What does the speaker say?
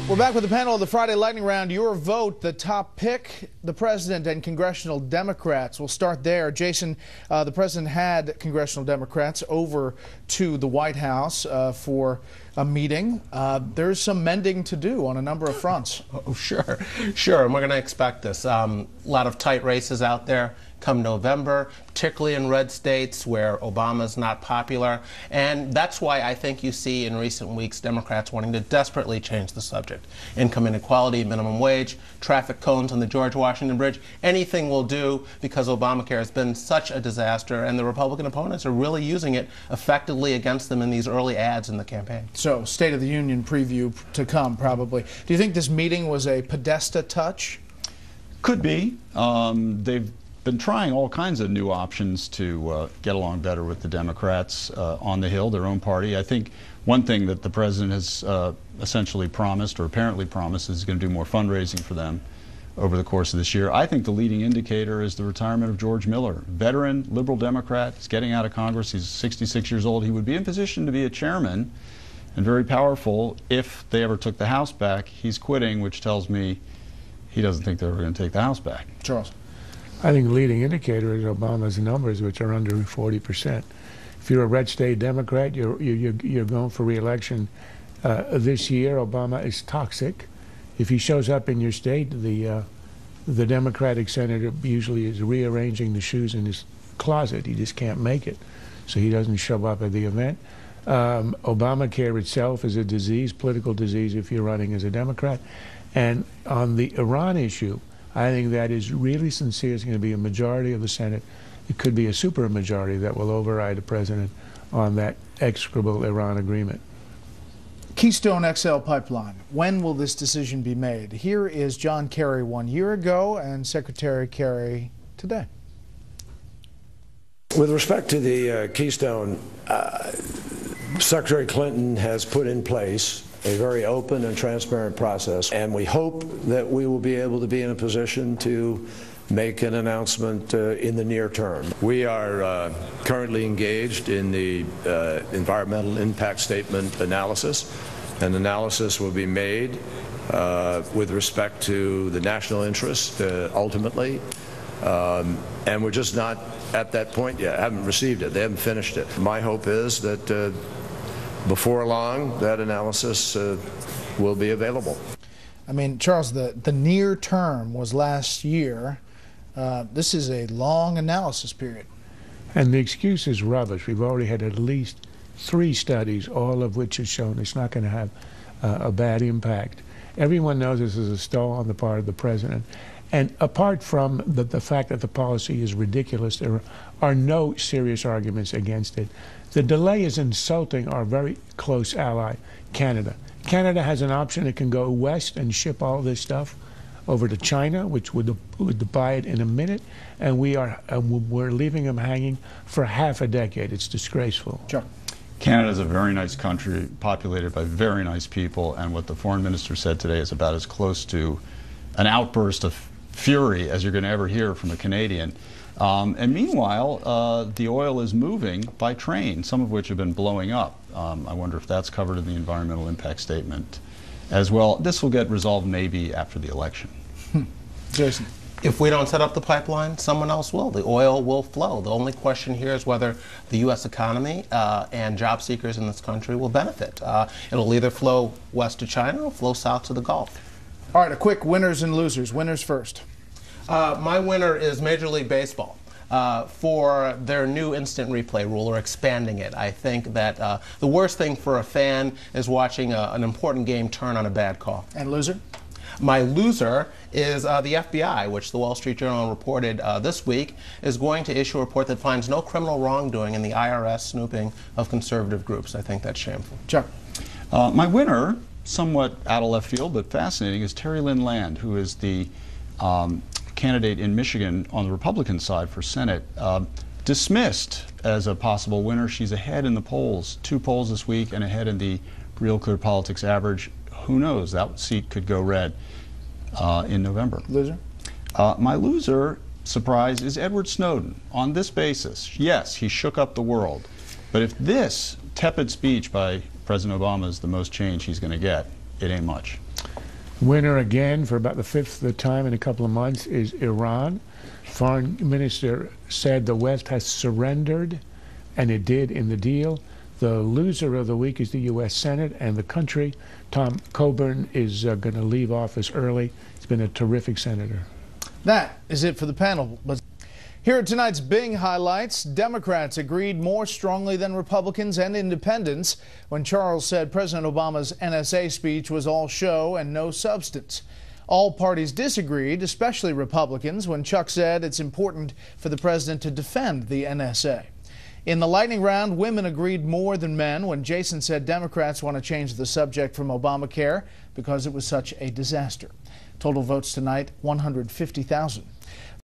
We're back with the panel of the Friday Lightning Round. Your vote, the top pick, the president and congressional Democrats. We'll start there. Jason, the president had congressional Democrats over to the White House for a meeting. There's some mending to do on a number of fronts. Oh, sure. And we're going to expect this. A lot of tight races out there come November, particularly in red states where Obama's not popular. And that's why I think you see in recent weeks Democrats wanting to desperately change the subject. Income inequality, minimum wage, traffic cones on the George Washington Bridge, anything will do, because Obamacare has been such a disaster and the Republican opponents are really using it effectively against them in these early ads in the campaign. So, State of the Union preview to come, probably. Do you think this meeting was a Podesta touch? Could be. They've been trying all kinds of new options to get along better with the Democrats on the Hill, their own party. I think one thing that the president has essentially promised, or apparently promised, is going to do more fundraising for them over the course of this year. I think the leading indicator is the retirement of George Miller, veteran liberal Democrat. He's getting out of Congress. He's 66 years old. He would be in position to be a chairman and very powerful if they ever took the House back. He's quitting, which tells me he doesn't think they're ever going to take the House back. Charles. I think the leading indicator is Obama's numbers, which are under 40%. If you're a red state Democrat, you're going for re-election this year. Obama is toxic. If he shows up in your state, the Democratic senator usually is rearranging the shoes in his closet. He just can't make it, so he doesn't show up at the event. Obamacare itself is a disease, political disease, if you're running as a Democrat. And on the Iran issue, I think that is really sincere. It's going to be a majority of the Senate. It could be a supermajority that will override the president on that execrable Iran agreement. Keystone XL pipeline. When will this decision be made? Here is John Kerry 1 year ago and Secretary Kerry today. With respect to the Keystone, Secretary Clinton has put in place a very open and transparent process, and we hope that we will be able to be in a position to make an announcement in the near term. We are currently engaged in the environmental impact statement analysis. An analysis will be made with respect to the national interest ultimately, and we're just not at that point yet. I haven't received it. They haven't finished it. My hope is that before long, that analysis will be available. I mean, Charles, the near term was last year. This is a long analysis period. And the excuse is rubbish. We've already had at least 3 studies, all of which have shown it's not going to have a bad impact. Everyone knows this is a stall on the part of the president. And apart from the fact that the policy is ridiculous, there are no serious arguments against it. The delay is insulting our very close ally, Canada. Canada has an option. It can go west and ship all this stuff over to China, which would buy it in a minute, and we're leaving them hanging for half a decade. It's disgraceful. Sure. Canada is a very nice country, populated by very nice people, and what the foreign minister said today is about as close to an outburst of fury as you're going to ever hear from a Canadian. And meanwhile, the oil is moving by train, some of which have been blowing up. I wonder if that's covered in the environmental impact statement as well. This will get resolved maybe after the election. Jason. If we don't set up the pipeline, someone else will. The oil will flow. The only question here is whether the U.S. economy and job seekers in this country will benefit. It'll either flow west to China or flow south to the Gulf. All right, a quick winners and losers. Winners first. My winner is Major League Baseball for their new instant replay rule, or expanding it. I think that the worst thing for a fan is watching an important game turn on a bad call. And loser? My loser is the FBI, which the Wall Street Journal reported this week is going to issue a report that finds no criminal wrongdoing in the IRS snooping of conservative groups. I think that's shameful. Chuck. My winner, somewhat out of left field but fascinating, is Terry Lynn Land, who is the candidate in Michigan on the Republican side for Senate. Dismissed as a possible winner. She's ahead in the polls, 2 polls this week, and ahead in the Real Clear Politics average. Who knows? That seat could go red in November. Loser? My loser, surprise, is Edward Snowden. On this basis, yes, he shook up the world. But if this tepid speech by President Obama is the most change he's going to get, it ain't much. Winner again for about the fifth time in a couple of months is Iran. Foreign minister said the West has surrendered, and it did in the deal. The loser of the week is the U.S. Senate and the country. Tom Coburn is going to leave office early. He's been a terrific senator. That is it for the panel. But here are tonight's Bing highlights. Democrats agreed more strongly than Republicans and independents when Charles said President Obama's NSA speech was all show and no substance. All parties disagreed, especially Republicans, when Chuck said it's important for the president to defend the NSA. In the lightning round, women agreed more than men when Jason said Democrats want to change the subject from Obamacare because it was such a disaster. Total votes tonight, 150,000.